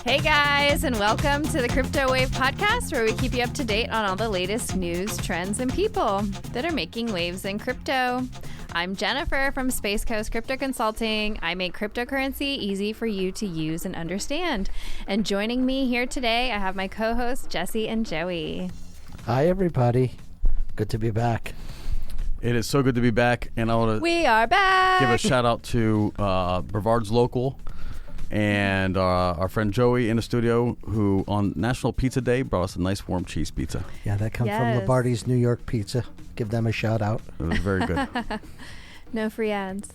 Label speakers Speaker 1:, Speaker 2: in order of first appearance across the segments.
Speaker 1: Hey guys, and welcome to the CryptoWave podcast, where we keep you up to date on all the latest news, trends, and people that are making waves in crypto. I'm Jennifer from Space Coast Crypto Consulting. I make cryptocurrency easy for you to use and understand. And joining me here today, I have my co-hosts Jesse and Joey.
Speaker 2: Hi, everybody. Good to be back.
Speaker 3: It is so good to be back, and I want
Speaker 1: We are back.
Speaker 3: to give a shout out to Brevard's Local and our friend Joey in the studio, who on National Pizza Day brought us a nice warm cheese pizza.
Speaker 2: Yeah, that comes from
Speaker 1: Yes.
Speaker 2: Lombardi's New York Pizza. Give them a shout out.
Speaker 3: It was very good.
Speaker 1: No free ads.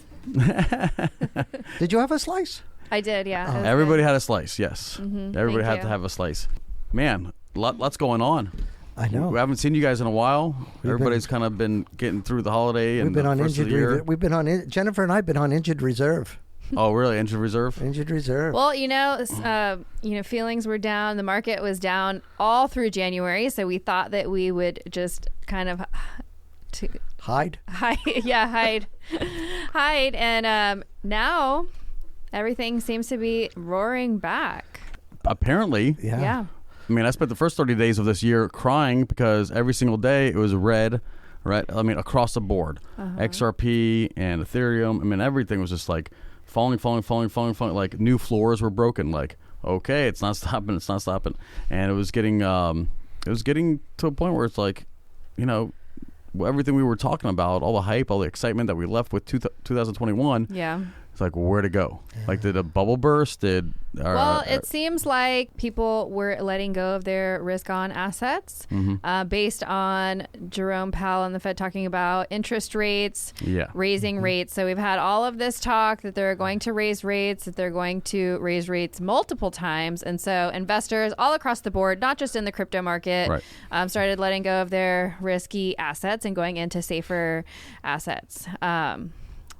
Speaker 2: Did you have a slice?
Speaker 1: I did, yeah. It was
Speaker 3: Everybody
Speaker 1: good.
Speaker 3: had a slice, yes. Everybody
Speaker 1: Thank
Speaker 3: had
Speaker 1: you.
Speaker 3: to have a slice. Man, lots going on.
Speaker 2: I know.
Speaker 3: We haven't seen you guys in a while.
Speaker 2: We've
Speaker 3: Everybody's kind of been getting through the holiday and
Speaker 2: We've been
Speaker 3: the
Speaker 2: on
Speaker 3: first of
Speaker 2: injured.
Speaker 3: the year.
Speaker 2: We've been on. Jennifer and I've been on injured reserve.
Speaker 3: Oh, really? Injured reserve?
Speaker 2: Injured reserve.
Speaker 1: Well, feelings were down. The market was down all through January, so we thought that we would just kind of
Speaker 2: Hide.
Speaker 1: hide. And now everything seems to be roaring back.
Speaker 3: Apparently.
Speaker 1: Yeah.
Speaker 3: I mean, I spent the first 30 days of this year crying because every single day it was red, right? I mean, across the board. XRP and Ethereum. I mean, everything was just like falling. Like new floors were broken. Like, okay, it's not stopping. And it was getting to a point where it's like, everything we were talking about, all the hype, all the excitement that we left with 2021.
Speaker 1: Yeah.
Speaker 3: It's like, where to go? Like, did a bubble burst?
Speaker 1: It seems like people were letting go of their risk-on assets based on Jerome Powell and the Fed talking about interest rates, raising rates. So we've had all of this talk that they're going to raise rates, that they're going to raise rates multiple times. And so investors all across the board, not just in the crypto market, started letting go of their risky assets and going into safer assets.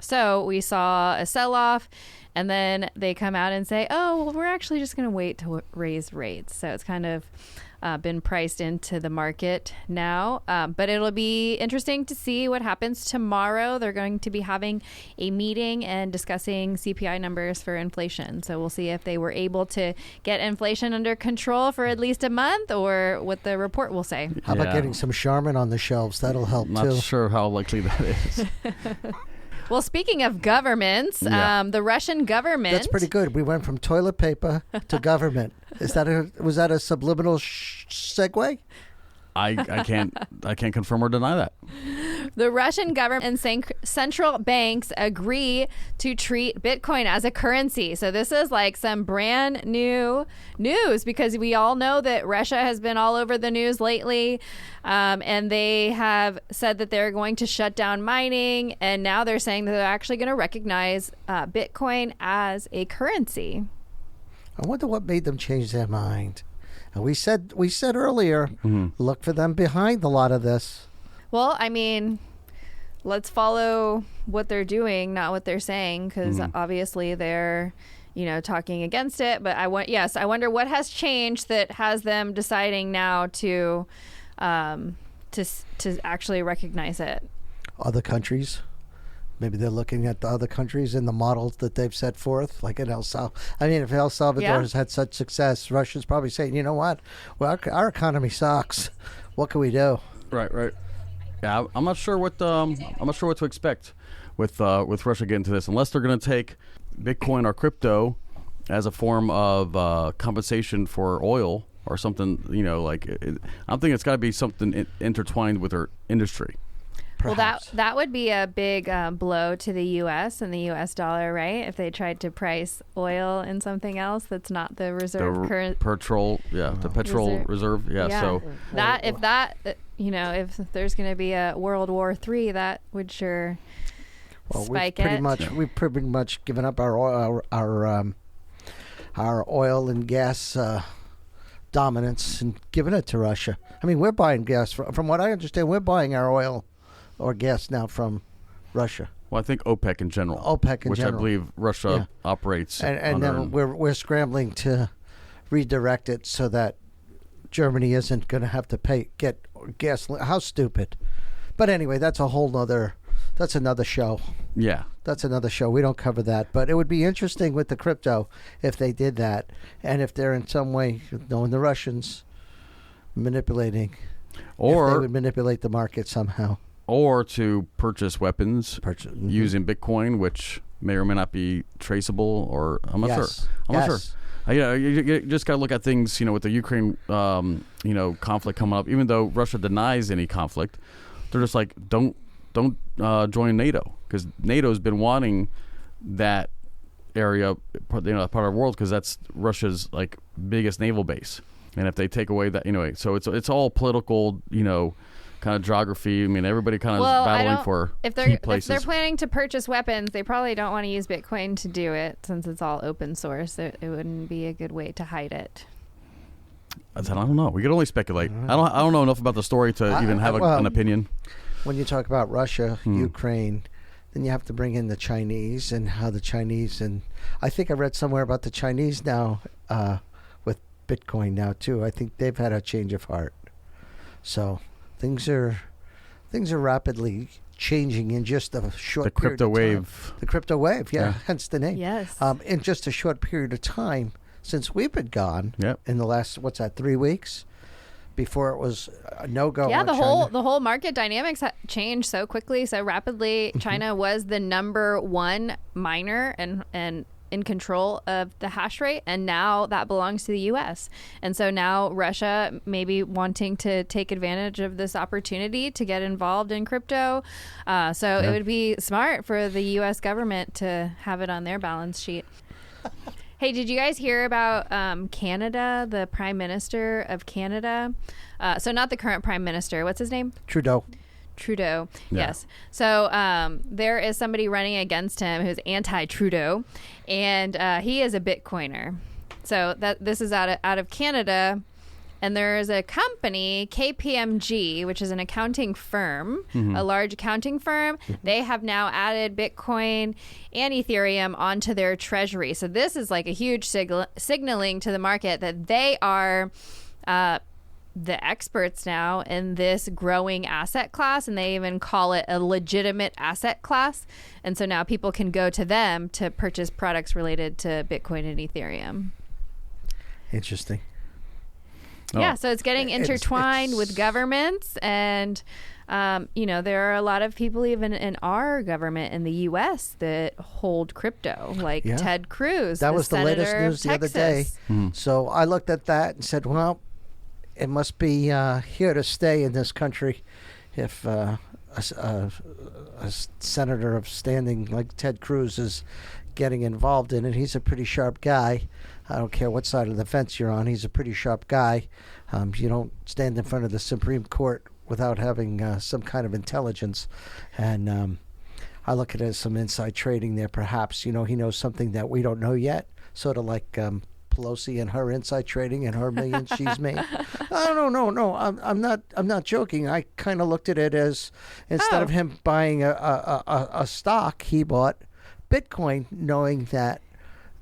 Speaker 1: So we saw a sell-off, and then they come out and say, oh, well, we're actually just going to wait to raise rates. So it's kind of been priced into the market now. But it'll be interesting to see what happens tomorrow. They're going to be having a meeting and discussing CPI numbers for inflation. So we'll see if they were able to get inflation under control for at least a month, or what the report will say.
Speaker 2: How about getting some Charmin on the shelves? That'll help too.
Speaker 3: Not sure how likely that is.
Speaker 1: Well, speaking of governments, the Russian government.
Speaker 2: That's pretty good. We went from toilet paper to government. Was that a subliminal segue?
Speaker 3: I can't confirm or deny that.
Speaker 1: The Russian government and central banks agree to treat Bitcoin as a currency. So this is like some brand new news, because we all know that Russia has been all over the news lately. And they have said that they're going to shut down mining. And now they're saying that they're actually going to recognize Bitcoin as a currency.
Speaker 2: I wonder what made them change their mind. And we said earlier, look for them behind a lot of this.
Speaker 1: Well, I mean, let's follow what they're doing, not what they're saying, because obviously they're, talking against it. But I wonder what has changed that has them deciding now to actually recognize it.
Speaker 2: Other countries. Maybe they're looking at the other countries and the models that they've set forth, like in El Salvador. I mean, if El Salvador has had such success, Russia's probably saying, you know what? Well, our economy sucks. What can we do?
Speaker 3: Right. Yeah, I'm not sure what to expect with Russia getting to this, unless they're going to take Bitcoin or crypto as a form of compensation for oil or something. I'm thinking it's got to be something intertwined with their industry.
Speaker 2: Perhaps.
Speaker 1: Well, that would be a big blow to the U.S. and the U.S. dollar, right? If they tried to price oil in something else that's not the reserve currency.
Speaker 3: The petrol reserve. So
Speaker 1: if there's going to be a World War III, that would sure spike it.
Speaker 2: We've pretty much given up our oil and gas dominance and given it to Russia. I mean, we're buying gas from what I understand. We're buying our oil or gas now from Russia.
Speaker 3: Well, I think OPEC in general. Which I believe Russia operates.
Speaker 2: And then we're scrambling to redirect it so that Germany isn't going to have to get gas. How stupid! But anyway, that's a whole nother That's another show.
Speaker 3: Yeah.
Speaker 2: That's another show. We don't cover that. But it would be interesting with the crypto if they did that. And if they're in some way, knowing the Russians, manipulating. Or if they would manipulate the market somehow.
Speaker 3: Or to purchase weapons using Bitcoin, which may or may not be traceable. Or I'm not sure. I'm not sure. You just got to look at things, with the Ukraine, conflict coming up. Even though Russia denies any conflict, they're just like, don't join NATO, because NATO's been wanting that area, part of our world, because that's Russia's like biggest naval base. And if they take away that, anyway, so it's all political, kind of geography. I mean, everybody kind of is battling for key places.
Speaker 1: If they're planning to purchase weapons, they probably don't want to use Bitcoin to do it, since it's all open source. It wouldn't be a good way to hide it.
Speaker 3: I don't know. We could only speculate. I don't know enough about the story to even have an opinion.
Speaker 2: When you talk about Russia, Ukraine, then you have to bring in the Chinese and how the Chinese, and I think I read somewhere about the Chinese now with Bitcoin now too. I think they've had a change of heart. So things are rapidly changing in just a short period of time.
Speaker 3: CryptoWave.
Speaker 2: The CryptoWave, yeah, hence the name.
Speaker 1: Yes.
Speaker 2: In just a short period of time since we've been gone.
Speaker 3: Yep.
Speaker 2: In the last 3 weeks. Before it was a no-go.
Speaker 1: Yeah, the whole market dynamics changed so quickly, so rapidly. China was the number one miner and in control of the hash rate, and now that belongs to the U.S. And so now Russia may be wanting to take advantage of this opportunity to get involved in crypto. It would be smart for the U.S. government to have it on their balance sheet. Hey, did you guys hear about Canada, the Prime Minister of Canada? So not the current Prime Minister. What's his name?
Speaker 2: Trudeau,
Speaker 1: yeah. Yes. So there is somebody running against him who's anti-Trudeau, and he is a Bitcoiner. So this is out of Canada. And there's a company, KPMG, which is an accounting firm, a large accounting firm. They have now added Bitcoin and Ethereum onto their treasury. So this is like a huge signaling to the market that they are the experts now in this growing asset class. And they even call it a legitimate asset class. And so now people can go to them to purchase products related to Bitcoin and Ethereum.
Speaker 2: Interesting.
Speaker 1: Yeah, so it's getting intertwined with governments, and there are a lot of people even in our government in the U.S. that hold crypto, like Ted Cruz.
Speaker 2: That was the latest news the other day. So I looked at that and said, well, it must be here to stay in this country if a senator of standing like Ted Cruz is getting involved in it. He's a pretty sharp guy. I don't care what side of the fence you're on. He's a pretty sharp guy. You don't stand in front of the Supreme Court without having some kind of intelligence. And I look at it as some inside trading there, perhaps. He knows something that we don't know yet, sort of like Pelosi and her inside trading and her millions she's made. No. I'm not joking. I kind of looked at it as instead of him buying a stock, he bought Bitcoin, knowing that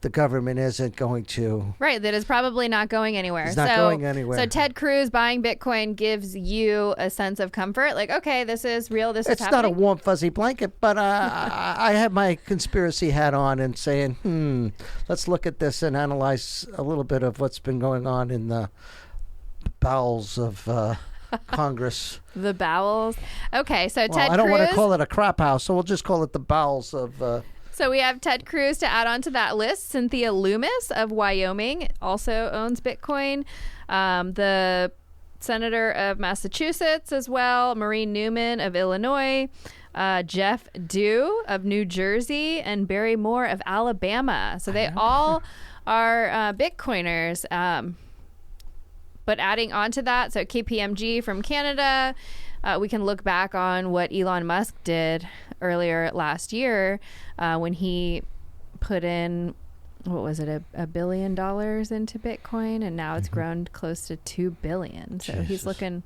Speaker 2: the government isn't going to... Right,
Speaker 1: that is probably not going anywhere.
Speaker 2: It's not going anywhere.
Speaker 1: So Ted Cruz buying Bitcoin gives you a sense of comfort, like, okay, this is real, this is happening.
Speaker 2: It's not a warm, fuzzy blanket, but I have my conspiracy hat on and saying, let's look at this and analyze a little bit of what's been going on in the bowels of... Congress.
Speaker 1: The bowels. Okay, so Ted Cruz...
Speaker 2: I don't want to call it a crap house, so we'll just call it the bowels of...
Speaker 1: So we have Ted Cruz to add on to that list. Cynthia Loomis of Wyoming also owns Bitcoin. The senator of Massachusetts as well, Maureen Newman of Illinois, Jeff Dew of New Jersey, and Barry Moore of Alabama. So they all are Bitcoiners. But adding on to that, so KPMG from Canada, we can look back on what Elon Musk did earlier last year when he put in, what was it, $1 billion into Bitcoin, and now it's grown close to $2 billion. So he's looking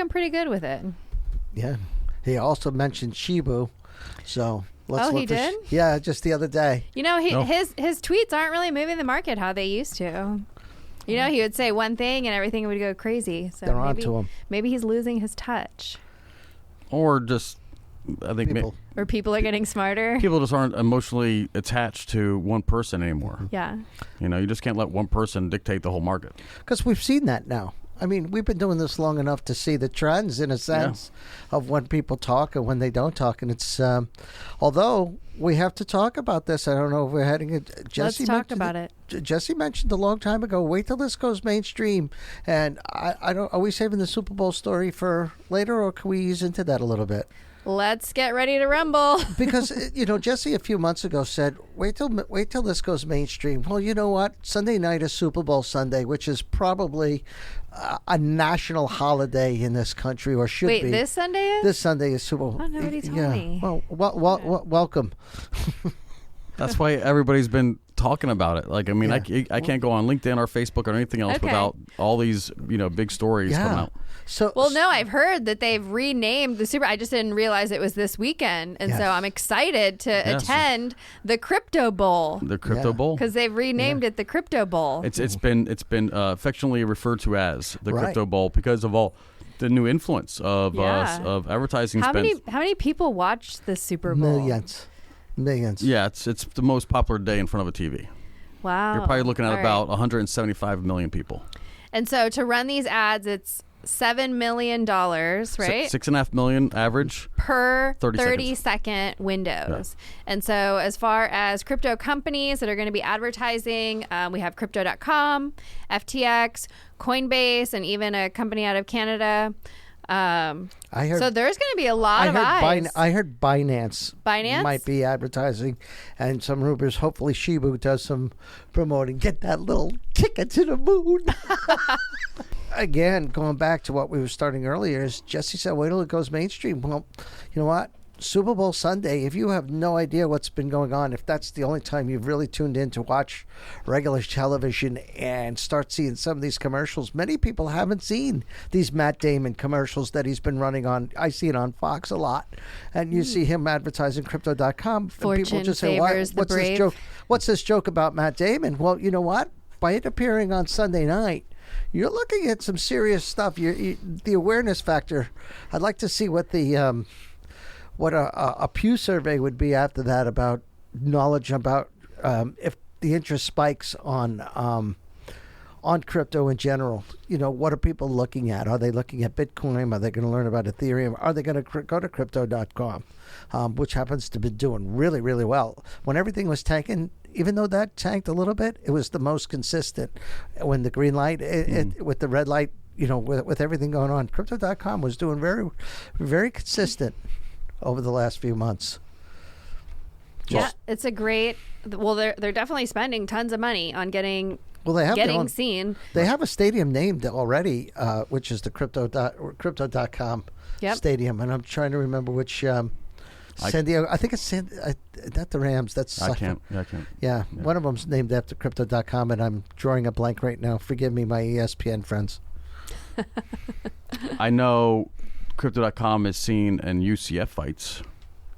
Speaker 1: pretty good with it.
Speaker 2: Yeah, he also mentioned Shibu, so let's
Speaker 1: he did?
Speaker 2: Yeah, just the other day.
Speaker 1: His tweets aren't really moving the market how they used to. He would say one thing and everything would go crazy. So
Speaker 2: they're onto him.
Speaker 1: Maybe he's losing his touch.
Speaker 3: Or just I think
Speaker 1: or people are getting smarter.
Speaker 3: People just aren't emotionally attached to one person anymore.
Speaker 1: Yeah.
Speaker 3: You just can't let one person dictate the whole market.
Speaker 2: Because we've seen that now. I mean, we've been doing this long enough to see the trends, in a sense, of when people talk and when they don't talk. And it's, although we have to talk about this, I don't know if we're heading it.
Speaker 1: Let's talk about it.
Speaker 2: Jesse mentioned a long time ago, wait till this goes mainstream. And I don't, are we saving the Super Bowl story for later, or can we ease into that a little bit?
Speaker 1: Let's get ready to rumble.
Speaker 2: Because, Jesse a few months ago said, wait till this goes mainstream. Well, you know what? Sunday night is Super Bowl Sunday, which is probably a national holiday in this country, or should be.
Speaker 1: Wait, this Sunday is?
Speaker 2: This Sunday is Super Bowl.
Speaker 1: Oh, nobody told me.
Speaker 2: Well, welcome.
Speaker 3: That's why everybody's been talking about it. Like, I mean, I can't go on LinkedIn or Facebook or anything else without all these, big stories coming out.
Speaker 1: Well, no, I've heard that they've renamed the Super. I just didn't realize it was this weekend, and so I'm excited to attend the Crypto Bowl.
Speaker 3: The Crypto Bowl,
Speaker 1: because they've renamed it the Crypto Bowl.
Speaker 3: It's been affectionately referred to as the Crypto Bowl because of all the new influence of advertising.
Speaker 1: How many people watch the Super Bowl?
Speaker 2: Millions.
Speaker 3: Yeah, it's the most popular day in front of a TV.
Speaker 1: Wow.
Speaker 3: You're probably looking at about 175 million people.
Speaker 1: And so to run these ads, it's $7 million, right?
Speaker 3: $6.5 million average
Speaker 1: per 30-second windows. Yeah. And so as far as crypto companies that are going to be advertising, we have Crypto.com, FTX, Coinbase, and even a company out of Canada. So there's going to be a lot of eyes.
Speaker 2: I heard Binance
Speaker 1: Binance
Speaker 2: might be advertising, and some rumors. Hopefully, Shibu does some promoting. Get that little ticket to the moon. Again, going back to what we were starting earlier, is Jesse said, "Wait till it goes mainstream." Well, you know what? Super Bowl Sunday, if you have no idea what's been going on, if that's the only time you've really tuned in to watch regular television and start seeing some of these commercials, many people haven't seen these Matt Damon commercials that he's been running on. I see it on Fox a lot. And you see him advertising Crypto.com.
Speaker 1: Fortune
Speaker 2: and people just say,
Speaker 1: favors the brave.
Speaker 2: this joke? What's this joke about Matt Damon? Well, you know what? By it appearing on Sunday night, you're looking at some serious stuff. The awareness factor, I'd like to see what the... what a Pew survey would be after that about knowledge about if the interest spikes on crypto in general. What are people looking at? Are they looking at Bitcoin? Are they going to learn about Ethereum? Are they going to go to Crypto.com, which happens to be doing really, really well? When everything was tanking, even though that tanked a little bit, it was the most consistent. When the green light, with the red light, with everything going on, Crypto.com was doing very, very consistent over the last few months.
Speaker 1: Yeah, it's a great. Well, they're definitely spending tons of money on getting seen.
Speaker 2: They have a stadium named already, which is the Crypto.com stadium, and I'm trying to remember which. San Diego. I think it's not the Rams. That's
Speaker 3: I can't.
Speaker 2: Yeah, one of them's named after Crypto.com, and I'm drawing a blank right now. Forgive me, my ESPN friends.
Speaker 3: I know. Crypto.com is seen in UCF fights.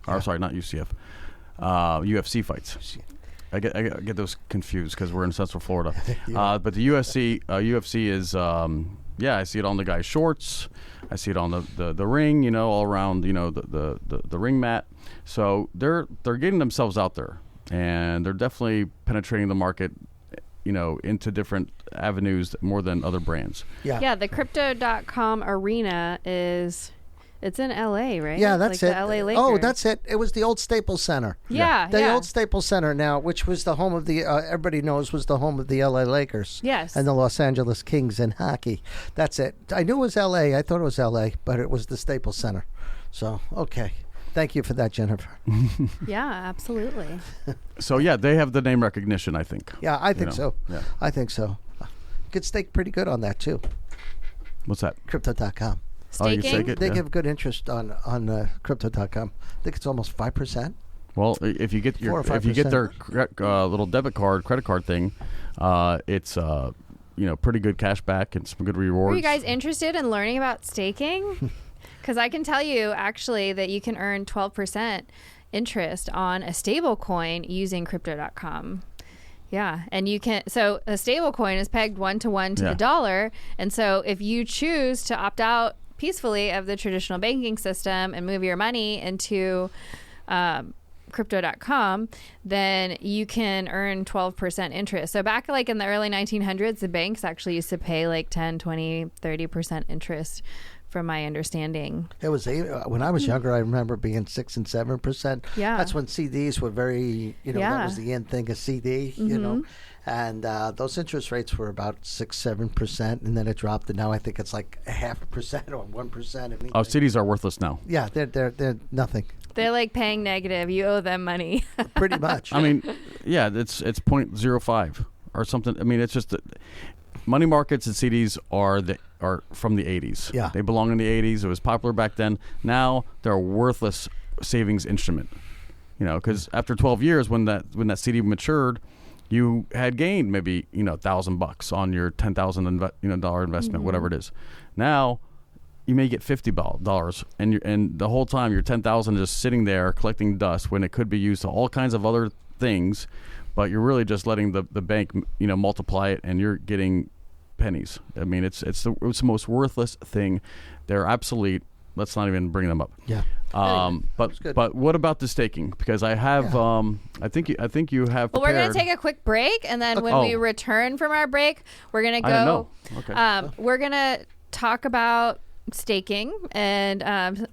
Speaker 3: Or sorry, not UCF. UFC fights. I get those confused because we're in Central Florida. But the UFC is I see it on the guy's shorts. I see it on the ring, all around, the ring mat. So they're getting themselves out there, and they're definitely penetrating the market, into different avenues more than other brands.
Speaker 1: Yeah, the Crypto.com arena it's in LA, right?
Speaker 2: Yeah, that's
Speaker 1: like
Speaker 2: it.
Speaker 1: The LA Lakers.
Speaker 2: Oh, that's it. It was the old Staples Center.
Speaker 1: Yeah.
Speaker 2: The old Staples Center now, which was the home of the, everybody knows was the home of the LA Lakers.
Speaker 1: Yes.
Speaker 2: And the Los Angeles Kings in hockey. That's it. I knew it was LA. I thought it was LA, but it was the Staples Center. So, okay. Thank you for that, Jennifer.
Speaker 1: Yeah, absolutely.
Speaker 3: So, yeah, they have the name recognition, I think.
Speaker 2: Yeah, I think so.
Speaker 3: Yeah.
Speaker 2: I think so. You could stake pretty good on that, too.
Speaker 3: What's that?
Speaker 2: Crypto.com.
Speaker 1: Staking?
Speaker 3: You stake it?
Speaker 2: They give good interest on Crypto.com. I think it's almost 5%.
Speaker 3: Well, if you get their little debit card, credit card thing, it's pretty good cash back and some good rewards.
Speaker 1: Are you guys interested in learning about staking? Because I can tell you actually that you can earn 12% interest on a stable coin using Crypto.com. Yeah, and you can. So a stable coin is pegged 1-to-1 to the dollar, and so if you choose to opt out peacefully of the traditional banking system and move your money into crypto.com, then you can earn 12% interest. So back like in the early 1900s, the banks actually used to pay like 10, 20, 30% interest, from my understanding.
Speaker 2: It was when I was younger, I remember being 6 and 7%.
Speaker 1: Yeah.
Speaker 2: That's when CDs were very, that was the end thing, a CD, and those interest rates were about 6-7%, and then it dropped, and now I think it's like 0.5% or 1%.
Speaker 3: Oh, CDs are worthless now.
Speaker 2: Yeah, they're nothing.
Speaker 1: They're like paying negative. You owe them money.
Speaker 2: Pretty much.
Speaker 3: I mean, yeah, it's 0.05 or something. I mean, it's just money markets and CDs are from the 80s.
Speaker 2: Yeah.
Speaker 3: They belong in the 80s. It was popular back then. Now they're a worthless savings instrument. Because after 12 years, when that CD matured, you had gained maybe $1,000 on your $10,000 dollar investment, whatever it is. Now you may get $50, and the whole time your $10,000 is just sitting there collecting dust when it could be used to all kinds of other things, but you're really just letting the bank multiply it, and you're getting pennies. I mean, it's the most worthless thing. They're obsolete. Let's not even bring them up.
Speaker 2: Yeah.
Speaker 3: But what about the staking? Because I have I think you have.
Speaker 1: Well, we're gonna take a quick break, and then when we return from our break, we're gonna go.
Speaker 3: I don't know. Okay.
Speaker 1: We're gonna talk about staking and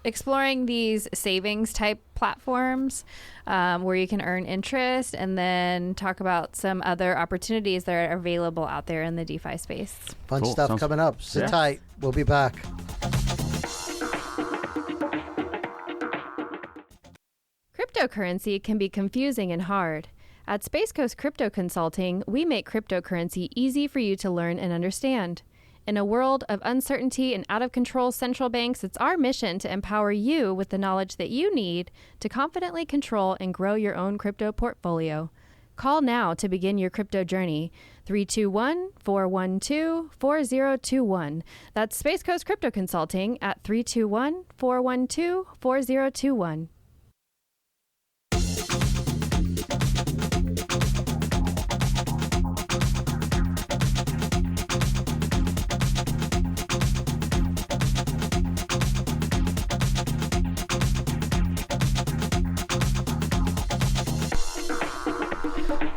Speaker 1: exploring these savings type platforms where you can earn interest, and then talk about some other opportunities that are available out there in the DeFi space.
Speaker 2: Fun stuff coming up. Sit tight. We'll be back.
Speaker 1: Cryptocurrency can be confusing and hard. At Space Coast Crypto Consulting, we make cryptocurrency easy for you to learn and understand. In a world of uncertainty and out-of-control central banks, it's our mission to empower you with the knowledge that you need to confidently control and grow your own crypto portfolio. Call now to begin your crypto journey. 321-412-4021. That's Space Coast Crypto Consulting at 321-412-4021.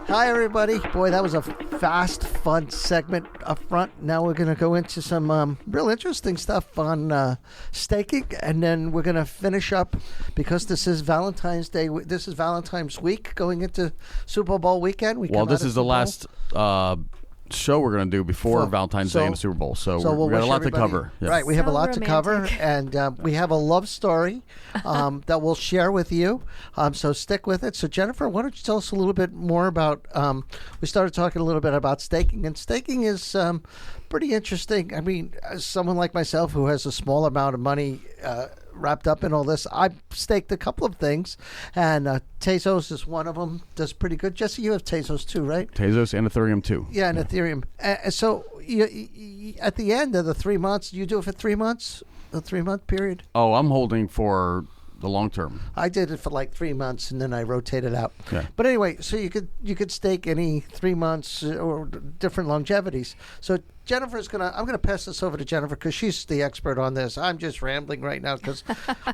Speaker 2: Hi, everybody. Boy, that was a fast, fun segment up front. Now we're going to go into some real interesting stuff on staking, and then we're going to finish up, because this is Valentine's Day. This is Valentine's week going into Super Bowl weekend.
Speaker 3: This is the last show we're going to do before Valentine's Day and the Super Bowl. So we've got a lot to cover.
Speaker 2: Yeah. Right, we have a lot to cover, and we have a love story that we'll share with you. So stick with it. So Jennifer, why don't you tell us a little bit more about, we started talking a little bit about staking, and staking is pretty interesting. I mean, as someone like myself who has a small amount of money wrapped up in all this, I staked a couple of things, and Tezos is one of them. Does pretty good. Jesse, you have Tezos too, right?
Speaker 3: Tezos and Ethereum too.
Speaker 2: Yeah, and Ethereum. So you, at the end of the 3 months, you do it for 3 months, a 3-month period?
Speaker 3: Oh, I'm holding for the long term.
Speaker 2: I did it for like 3 months, and then I rotated out.
Speaker 3: Yeah.
Speaker 2: But anyway, so you could stake any 3 months or different longevities. So Jennifer's I'm gonna pass this over to Jennifer, because she's the expert on this. I'm just rambling right now because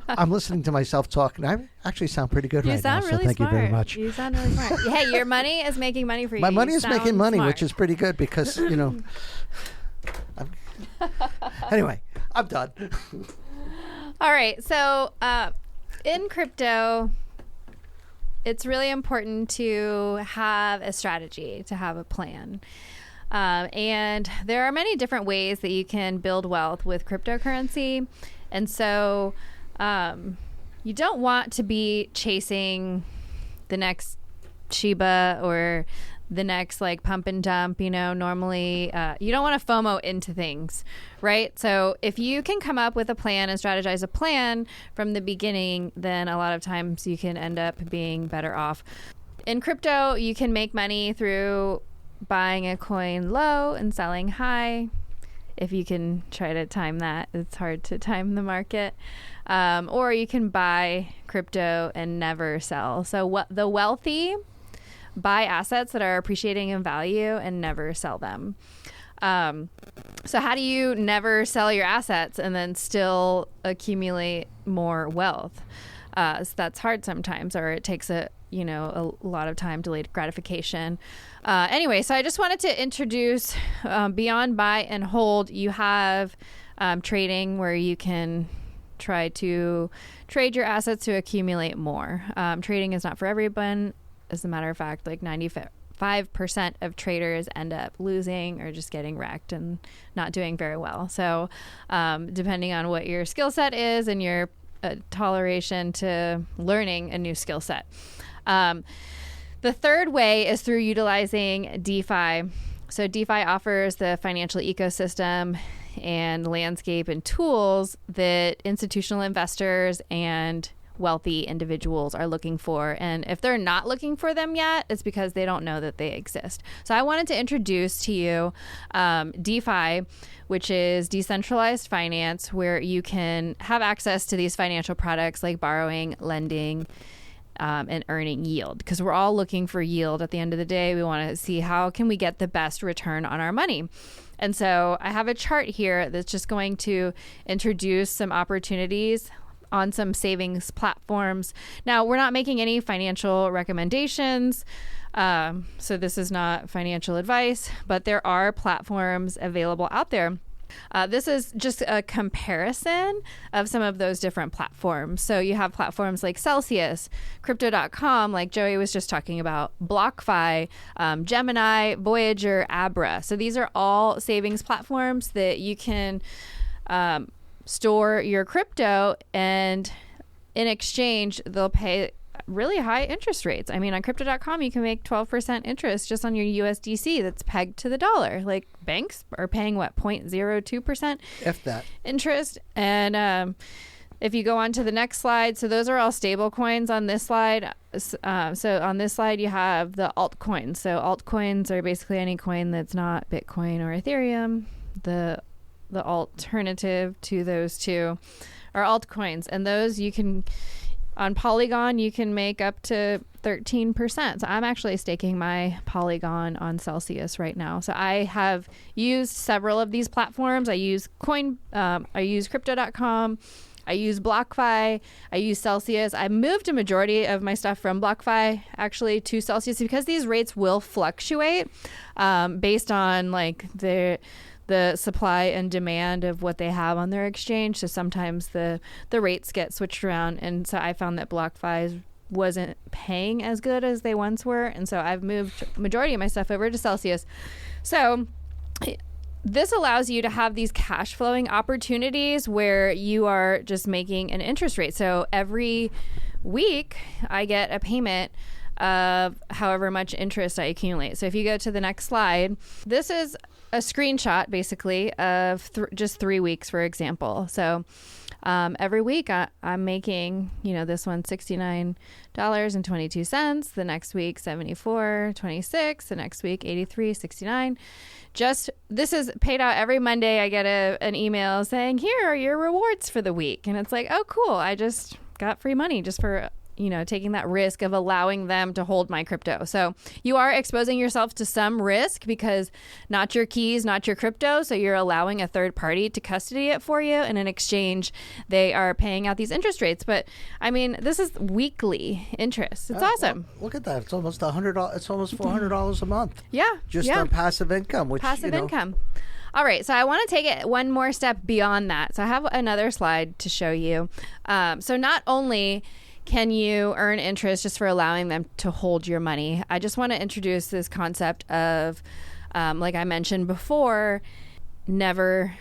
Speaker 2: I'm listening to myself talk, and I actually sound pretty good right now.
Speaker 1: Really
Speaker 2: so thank
Speaker 1: smart.
Speaker 2: you very much.
Speaker 1: You sound really smart. Hey, your money is making money for you.
Speaker 2: My money is making money,
Speaker 1: smart.
Speaker 2: which is pretty good because anyway, I'm done.
Speaker 1: All right, so in crypto, it's really important to have a strategy, to have a plan. And there are many different ways that you can build wealth with cryptocurrency. And so you don't want to be chasing the next Shiba or the next like pump and dump. Normally you don't want to FOMO into things, right? So if you can come up with a plan and strategize a plan from the beginning, then a lot of times you can end up being better off. In crypto, you can make money through buying a coin low and selling high. If you can try to time that, it's hard to time the market. Or you can buy crypto and never sell. So the wealthy buy assets that are appreciating in value and never sell them. So how do you never sell your assets and then still accumulate more wealth? So that's hard sometimes, or it takes a lot of time, delayed gratification. Anyway, so I just wanted to introduce beyond buy and hold. You have trading, where you can try to trade your assets to accumulate more. Trading is not for everyone. As a matter of fact, like 95% of traders end up losing or just getting wrecked and not doing very well. So depending on what your skill set is and your toleration to learning a new skill set. The third way is through utilizing DeFi. So DeFi offers the financial ecosystem and landscape and tools that institutional investors and wealthy individuals are looking for. And if they're not looking for them yet, it's because they don't know that they exist. So I wanted to introduce to you DeFi, which is decentralized finance, where you can have access to these financial products like borrowing, lending, and earning yield, because we're all looking for yield. At the end of the day, we want to see how can we get the best return on our money. And so I have a chart here that's just going to introduce some opportunities on some savings platforms. Now, we're not making any financial recommendations, so this is not financial advice, but there are platforms available out there. This is just a comparison of some of those different platforms. So you have platforms like Celsius, Crypto.com, like Joey was just talking about, BlockFi, Gemini, Voyager, Abra. So these are all savings platforms that you can store your crypto, and in exchange, they'll pay really high interest rates. I mean, on Crypto.com, you can make 12% interest just on your USDC that's pegged to the dollar. Like, banks are paying, 0.02%?
Speaker 2: If that.
Speaker 1: Interest. And if you go on to the next slide, so those are all stable coins on this slide. So on this slide, you have the altcoins. So altcoins are basically any coin that's not Bitcoin or Ethereum. The alternative to those two are altcoins. And those you can... On Polygon, you can make up to 13%. So I'm actually staking my Polygon on Celsius right now. So I have used several of these platforms. I use I use Crypto.com. I use BlockFi. I use Celsius. I moved a majority of my stuff from BlockFi actually to Celsius because these rates will fluctuate based on the supply and demand of what they have on their exchange. So sometimes the rates get switched around. And so I found that BlockFi wasn't paying as good as they once were. And so I've moved majority of my stuff over to Celsius. So this allows you to have these cash flowing opportunities where you are just making an interest rate. So every week I get a payment of however much interest I accumulate. So if you go to the next slide, this is a screenshot basically of just 3 weeks, for example. So every week I'm making, this one $69.22. The next week $74.26. The next week $83.69. This is paid out every Monday. I get an email saying, here are your rewards for the week. And it's like, oh, cool. I just got free money just for taking that risk of allowing them to hold my crypto. So you are exposing yourself to some risk because not your keys, not your crypto. So you're allowing a third party to custody it for you. And in exchange, they are paying out these interest rates. But I mean, this is weekly interest. It's awesome.
Speaker 2: Well, look at that. It's almost $100. It's almost $400 a month.
Speaker 1: Yeah.
Speaker 2: Just on passive income,
Speaker 1: income. All right. So I want to take it one more step beyond that. So I have another slide to show you. So not only can you earn interest just for allowing them to hold your money, I just want to introduce this concept of, like I mentioned before, never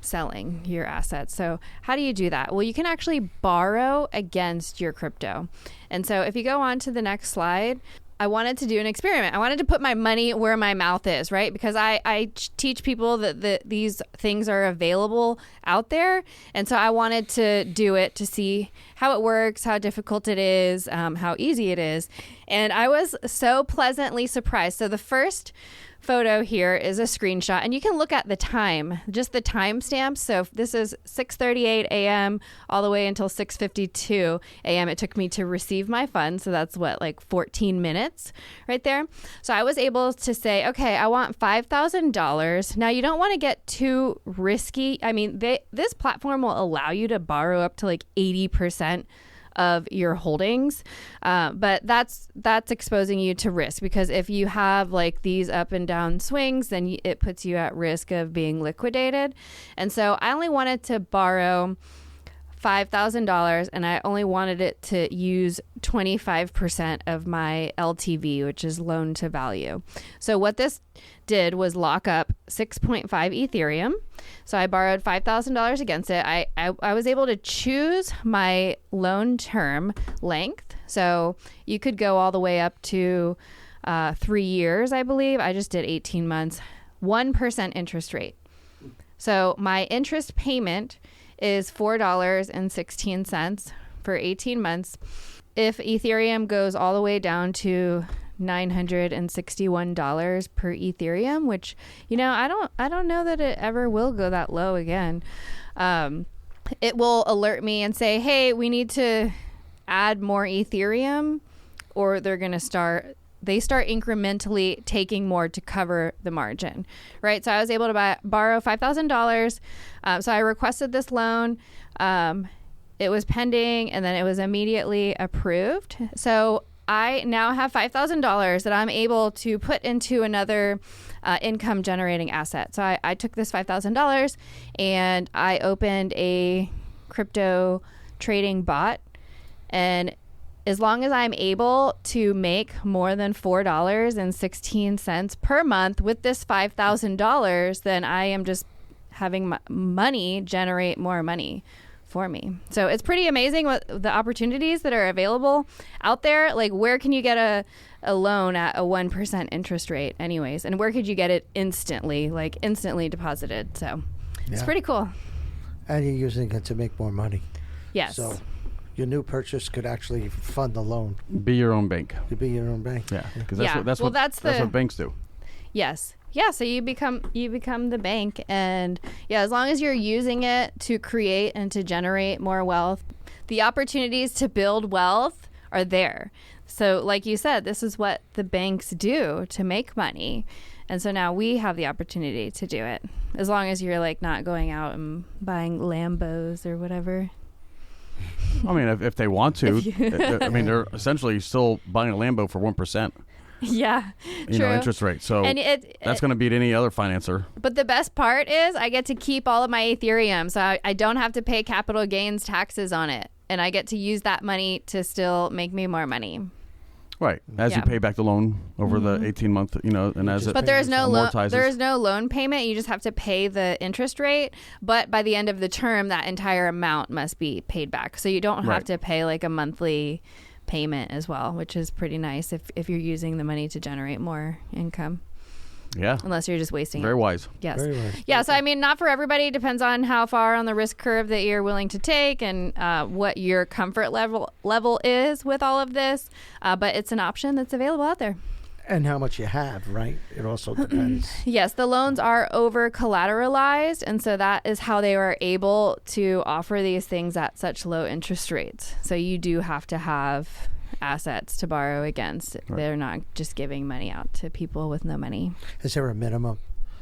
Speaker 1: selling your assets. So how do you do that? Well, you can actually borrow against your crypto. And so if you go on to the next slide, I wanted to do an experiment. I wanted to put my money where my mouth is, right? Because I teach people that these things are available out there. And so I wanted to do it to see how it works, how difficult it is, how easy it is. And I was so pleasantly surprised. So the first photo here is a screenshot, and you can look at the time, just the timestamps. So this is 6:38 a.m. all the way until 6:52 a.m. It took me to receive my funds. So that's like 14 minutes right there. So I was able to say, okay, I want $5,000. Now you don't want to get too risky. I mean, this platform will allow you to borrow up to like 80% of your holdings, but that's exposing you to risk, because if you have like these up and down swings, then it puts you at risk of being liquidated. And so I only wanted to borrow $5,000, and I only wanted it to use 25% of my LTV, which is loan to value. So what this did was lock up 6.5 Ethereum. So I borrowed $5,000 against it. I was able to choose my loan term length. So you could go all the way up to 3 years, I believe. I just did 18 months, 1% interest rate. So my interest payment is $4.16 for 18 months. If Ethereum goes all the way down to $961 per Ethereum, which, I don't know that it ever will go that low again. It will alert me and say, hey, we need to add more Ethereum, or they start incrementally taking more to cover the margin, right? So I was able to borrow $5,000. So I requested this loan. It was pending, and then it was immediately approved. So I now have $5,000 that I'm able to put into another income generating asset. So I took this $5,000 and I opened a crypto trading bot, and as long as I'm able to make more than $4.16 per month with this $5,000, then I am just having money generate more money for me. So it's pretty amazing what the opportunities that are available out there. Like, where can you get a loan at a 1% interest rate anyways? And where could you get it instantly deposited? So it's pretty cool.
Speaker 2: And you're using it to make more money.
Speaker 1: Yes.
Speaker 2: So your new purchase could actually fund the loan.
Speaker 3: Be your own bank.
Speaker 2: You be your own bank.
Speaker 3: Yeah, because that's what banks do.
Speaker 1: Yes. Yeah, so you become the bank, and as long as you're using it to create and to generate more wealth, the opportunities to build wealth are there. So like you said, this is what the banks do to make money. And so now we have the opportunity to do it, as long as you're like not going out and buying Lambos or whatever.
Speaker 3: I mean, if they want to, I mean, they're essentially still buying a Lambo for 1%.
Speaker 1: Yeah, true.
Speaker 3: Interest rate. So that's going to beat any other financer.
Speaker 1: But the best part is I get to keep all of my Ethereum, so I don't have to pay capital gains taxes on it, and I get to use that money to still make me more money.
Speaker 3: Right, as you pay back the loan over the 18-month, and as it
Speaker 1: but there is no
Speaker 3: amortizes.
Speaker 1: There is no loan payment. You just have to pay the interest rate. But by the end of the term, that entire amount must be paid back. So you don't have to pay like a monthly payment as well, which is pretty nice if you're using the money to generate more income.
Speaker 3: Yeah.
Speaker 1: Unless you're just wasting
Speaker 3: Very
Speaker 1: it.
Speaker 3: wise.
Speaker 1: Yes.
Speaker 2: Very wise.
Speaker 1: Yeah. So, I mean, not for everybody. It depends on how far on the risk curve that you're willing to take and what your comfort level is with all of this. But it's an option that's available out there.
Speaker 2: And how much you have, right? It also depends.
Speaker 1: Yes, the loans are over collateralized, and so that is how they are able to offer these things at such low interest rates. So you do have to have assets to borrow against. Right. They're not just giving money out to people with no money.
Speaker 2: Is there a minimum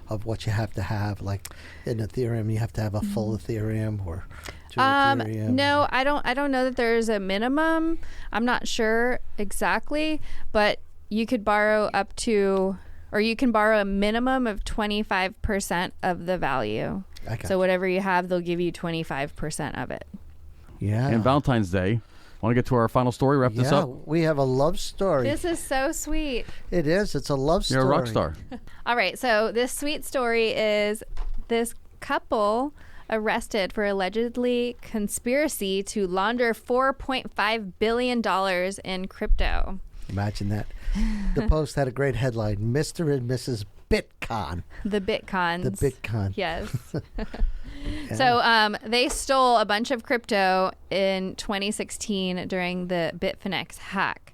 Speaker 2: of what you have to have? Like in Ethereum, you have to have a full Ethereum or two Ethereum?
Speaker 1: No, I don't know that there's a minimum. I'm not sure exactly, but you could borrow up to, or you can borrow a minimum of 25% of the value. So whatever you have, they'll give you 25% of it.
Speaker 2: Yeah.
Speaker 3: And Valentine's Day. Want to get to our final story? Wrap this up?
Speaker 2: Yeah, we have a love story.
Speaker 1: This is so sweet.
Speaker 2: It is. It's a love story.
Speaker 3: You're a rock star.
Speaker 1: All right. So this sweet story is this couple arrested for allegedly conspiracy to launder $4.5 billion in crypto.
Speaker 2: Imagine that. The Post had a great headline, Mr. and Mrs. Bitcon.
Speaker 1: The Bitcons.
Speaker 2: The Bitcon.
Speaker 1: Yes.
Speaker 2: Yeah.
Speaker 1: So they stole a bunch of crypto in 2016 during the Bitfinex hack.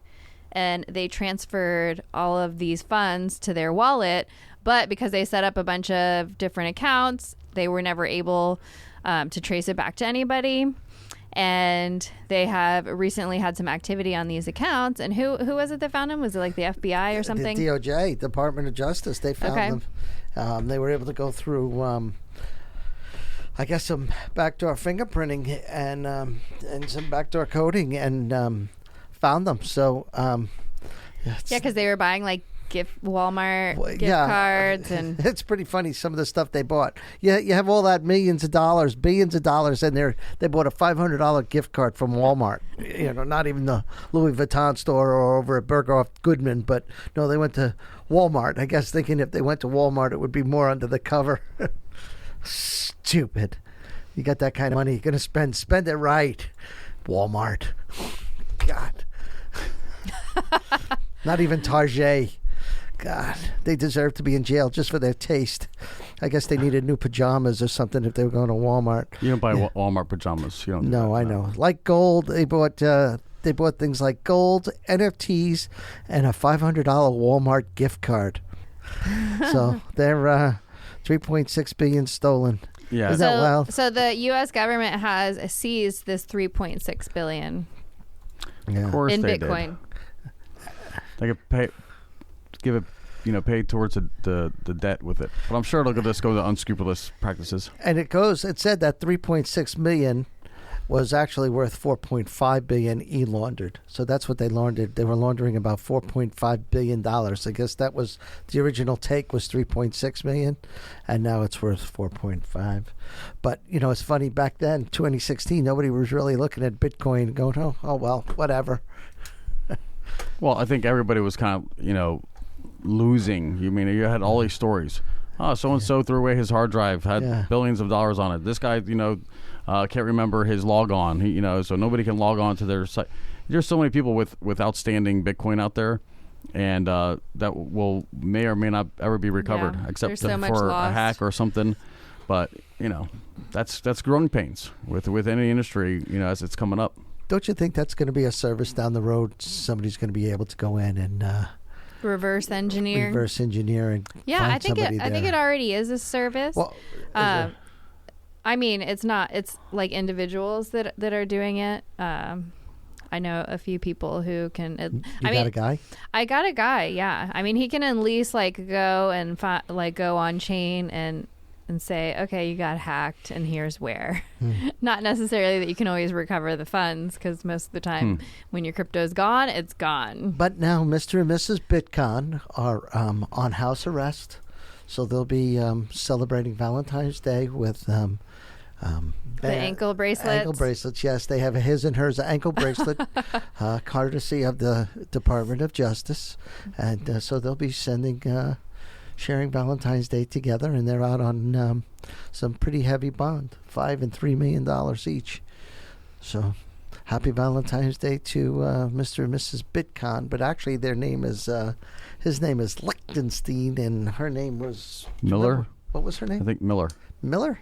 Speaker 1: and they transferred all of these funds to their wallet. But because they set up a bunch of different accounts, they were never able to trace it back to anybody. And they have recently had some activity on these accounts. And who was it that found them? Was it like the FBI or something?
Speaker 2: The DOJ, Department of Justice. They found them. They were able to go through, I guess, some backdoor fingerprinting and some backdoor coding and found them. So,
Speaker 1: because they were buying like Walmart gift cards, and
Speaker 2: it's pretty funny some of the stuff they bought. Yeah, you have all that billions of dollars, and they bought a $500 gift card from Walmart. Not even the Louis Vuitton store or over at Berghoff Goodman, but no, they went to Walmart. I guess thinking if they went to Walmart, it would be more under the cover. Stupid. You got that kind of money, you're gonna spend it right. Walmart. God. Not even Target. God, they deserve to be in jail just for their taste. I guess they needed new pajamas or something if they were going to Walmart.
Speaker 3: You don't buy Walmart pajamas. You don't.
Speaker 2: No, I know. Like gold, they bought things like gold, NFTs, and a $500 Walmart gift card. So they're $3.6 billion stolen.
Speaker 3: Yeah.
Speaker 2: Is that wild?
Speaker 1: So the U.S. government has seized this $3.6 billion
Speaker 3: of course
Speaker 1: in
Speaker 3: they
Speaker 1: Bitcoin.
Speaker 3: They could pay towards the debt with it. But I'm sure it'll just go to unscrupulous practices.
Speaker 2: And it said that 3.6 million was actually worth 4.5 billion laundered. So that's what they laundered. They were laundering about $4.5 billion. I guess that was the original take was 3.6 million, and now it's worth 4.5. But it's funny, back then, 2016, nobody was really looking at Bitcoin and going, oh well, whatever.
Speaker 3: Well, I think everybody was kind of, losing. You had all these stories. Oh, so-and-so threw away his hard drive, had billions of dollars on it. This guy, can't remember his log on. So nobody can log on to their site. There's so many people with outstanding Bitcoin out there, and that may or may not ever be recovered, except for a hack or something. But that's growing pains with any industry, as it's coming up.
Speaker 2: Don't you think that's going to be a service down the road? Somebody's going to be able to go in and
Speaker 1: reverse engineer and
Speaker 2: I
Speaker 1: think it already is a service.
Speaker 2: Well,
Speaker 1: it's like individuals that are doing it. I know a few people who can.
Speaker 2: Got a guy?
Speaker 1: I got a guy. Yeah, he can at least go and go on chain and say, okay, you got hacked and here's where. Not necessarily that you can always recover the funds, because most of the time when your crypto is gone, it's gone.
Speaker 2: But now Mr. and Mrs. Bitcoin are on house arrest, so they'll be celebrating Valentine's Day with the
Speaker 1: ankle bracelets.
Speaker 2: Ankle bracelets, yes. They have a his and hers ankle bracelet, courtesy of the Department of Justice. And so they'll be sharing Valentine's Day together, and they're out on some pretty heavy bond, $5 and $3 million each. So happy Valentine's Day to Mr. and Mrs. Bitcoin. But actually their name is his name is Lichtenstein, and her name was
Speaker 3: Miller.
Speaker 2: What was her name?
Speaker 3: I think Miller.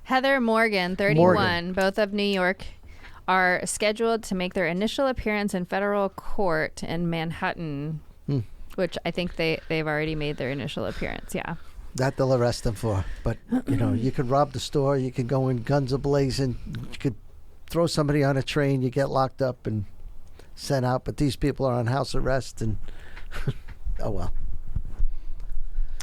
Speaker 1: Heather Morgan, 31, both of New York, are scheduled to make their initial appearance in federal court in Manhattan. Which I think they've already made their initial appearance, yeah.
Speaker 2: That they'll arrest them for. But, you could rob the store, you could go in guns a-blazing, you could throw somebody on a train, you get locked up and sent out. But these people are on house arrest, and oh well.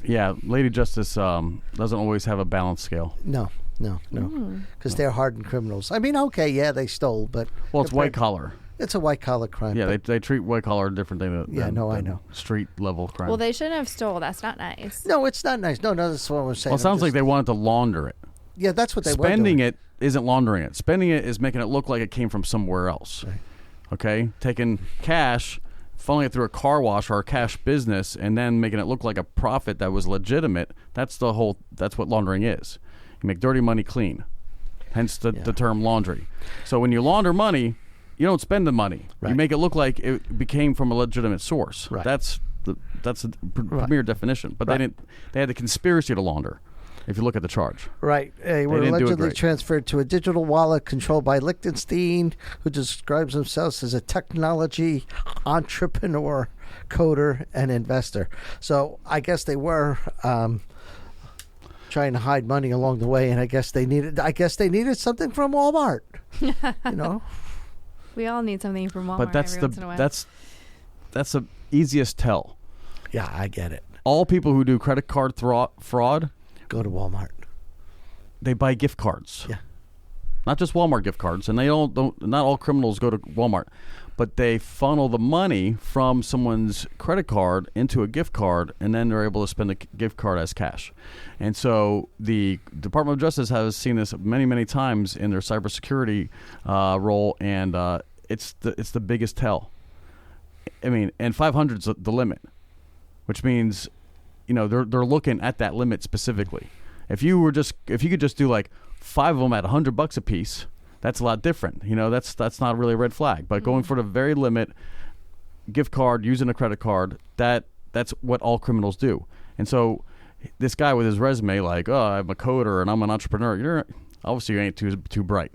Speaker 3: Yeah, Lady Justice doesn't always have a balanced scale.
Speaker 2: No. Because they're hardened criminals. They stole, but...
Speaker 3: Well, it's white collar.
Speaker 2: It's a white-collar crime.
Speaker 3: Yeah, they treat white-collar different than
Speaker 2: I know.
Speaker 3: street-level crime.
Speaker 1: Well, they shouldn't have stole. That's not nice.
Speaker 2: No, it's not nice. No, that's what I'm saying.
Speaker 3: Well, it sounds like they wanted to launder it.
Speaker 2: Yeah, that's what they were
Speaker 3: Spending
Speaker 2: doing.
Speaker 3: it isn't laundering it. Spending it is making it look like it came from somewhere else.
Speaker 2: Right.
Speaker 3: Okay? Taking cash, funneling it through a car wash or a cash business, and then making it look like a profit that was legitimate. That's what laundering is. You make dirty money clean. Hence the term laundry. So when you launder money, you don't spend the money.
Speaker 2: Right.
Speaker 3: You make it look like it became from a legitimate source.
Speaker 2: Right.
Speaker 3: That's the premier definition. But they had the conspiracy to launder. if you look at the charge.
Speaker 2: Right. They were allegedly transferred to a digital wallet controlled by Liechtenstein, who describes themselves as a technology entrepreneur, coder, and investor. So I guess they were trying to hide money along the way, and I guess they needed something from Walmart.
Speaker 1: We all need something from Walmart.
Speaker 3: But that's the easiest tell.
Speaker 2: Yeah, I get it.
Speaker 3: All people who do credit card fraud
Speaker 2: go to Walmart.
Speaker 3: They buy gift cards.
Speaker 2: Yeah.
Speaker 3: Not just Walmart gift cards, and not all criminals go to Walmart, but they funnel the money from someone's credit card into a gift card, and then they're able to spend the gift card as cash. And so the Department of Justice has seen this many, many times in their cybersecurity role, and it's the biggest tell. I mean, and 500 is the limit, which means, they're looking at that limit specifically. If you could just do like 5 of them at $100 a piece, that's a lot different. That's not really a red flag. But going for the very limit gift card, using a credit card, that's what all criminals do. And so this guy with his resume, like, oh, I'm a coder and I'm an entrepreneur, you ain't too bright.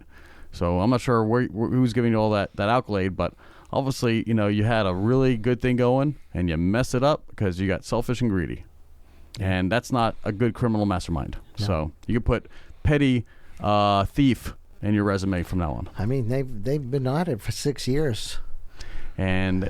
Speaker 3: So I'm not sure who's giving you all that accolade, but obviously, you had a really good thing going and you messed it up because you got selfish and greedy. And that's not a good criminal mastermind. No. So you could put petty thief in your resume from now on.
Speaker 2: I mean, they've been on it for 6 years.
Speaker 3: And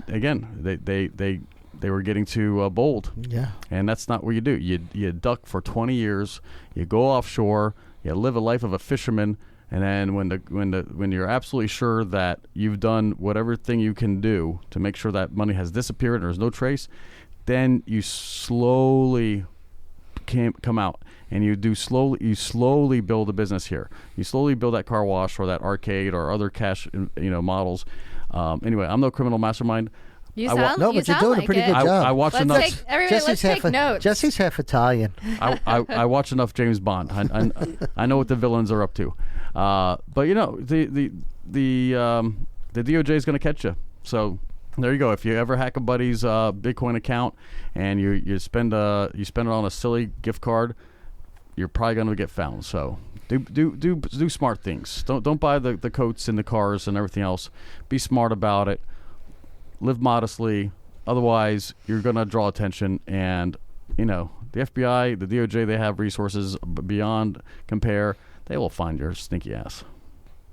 Speaker 3: again, they were getting too bold.
Speaker 2: Yeah.
Speaker 3: And that's not what you do. You duck for 20 years, you go offshore, you live a life of a fisherman. And then when you're absolutely sure that you've done whatever thing you can do to make sure that money has disappeared and there's no trace, then you slowly come out and you slowly build a business here. You slowly build that car wash or that arcade or other cash models. Anyway, I'm no criminal mastermind.
Speaker 2: But you're doing a pretty good job.
Speaker 3: I watched enough.
Speaker 1: Let's take notes.
Speaker 2: Jesse's half Italian.
Speaker 3: I watch enough James Bond. I know what the villains are up to. But the DOJ is going to catch you. So there you go. If you ever hack a buddy's Bitcoin account and you spend it on a silly gift card, you're probably going to get found. So do smart things. Don't buy the coats and the cars and everything else. Be smart about it. Live modestly. Otherwise, you're going to draw attention. And the FBI, the DOJ, they have resources beyond compare. They will find your stinky ass.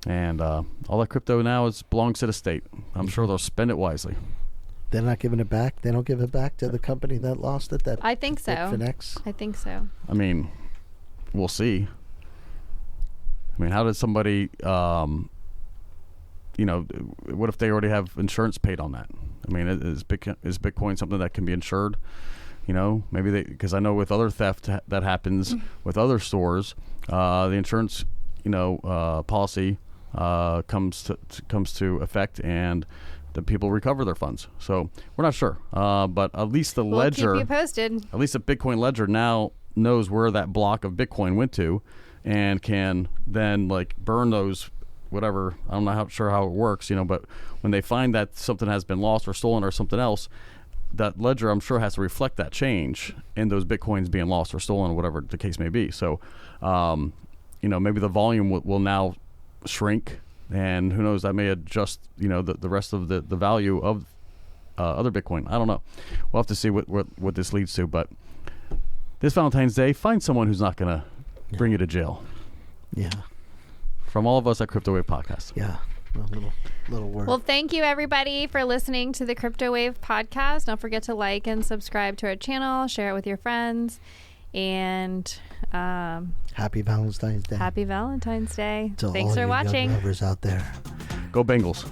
Speaker 3: And all that crypto now belongs to the state. I'm sure they'll spend it wisely.
Speaker 2: They're not giving it back? They don't give it back to the company that lost it?
Speaker 1: I think so.
Speaker 2: Bitfinex?
Speaker 1: I think so.
Speaker 3: I mean, we'll see. I mean, how did somebody, what if they already have insurance paid on that? I mean, is Bitcoin something that can be insured? Maybe because I know with other theft that happens with other stores, the insurance, policy comes to effect, and the people recover their funds. So we're not sure, but at least the ledger,
Speaker 1: keep you posted.
Speaker 3: At least the Bitcoin ledger now knows where that block of Bitcoin went to, and can then burn those. Whatever, I'm not sure how it works, but when they find that something has been lost or stolen or something else, that ledger, I'm sure, has to reflect that change in those Bitcoins being lost or stolen or whatever the case may be. So, maybe the volume will now shrink, and who knows, that may adjust, the rest of the value of other Bitcoin. I don't know. We'll have to see what this leads to. But this Valentine's Day, find someone who's not going to bring you to jail.
Speaker 2: Yeah.
Speaker 3: From all of us at CryptoWave Podcast.
Speaker 2: Yeah. A little word.
Speaker 1: Well, thank you, everybody, for listening to the CryptoWave podcast. Don't forget to like and subscribe to our channel. Share it with your friends. And
Speaker 2: happy Valentine's Day.
Speaker 1: Happy Valentine's Day.
Speaker 2: To
Speaker 1: Thanks
Speaker 2: all
Speaker 1: for
Speaker 2: you
Speaker 1: watching.
Speaker 2: Young lovers out there.
Speaker 3: Go Bengals.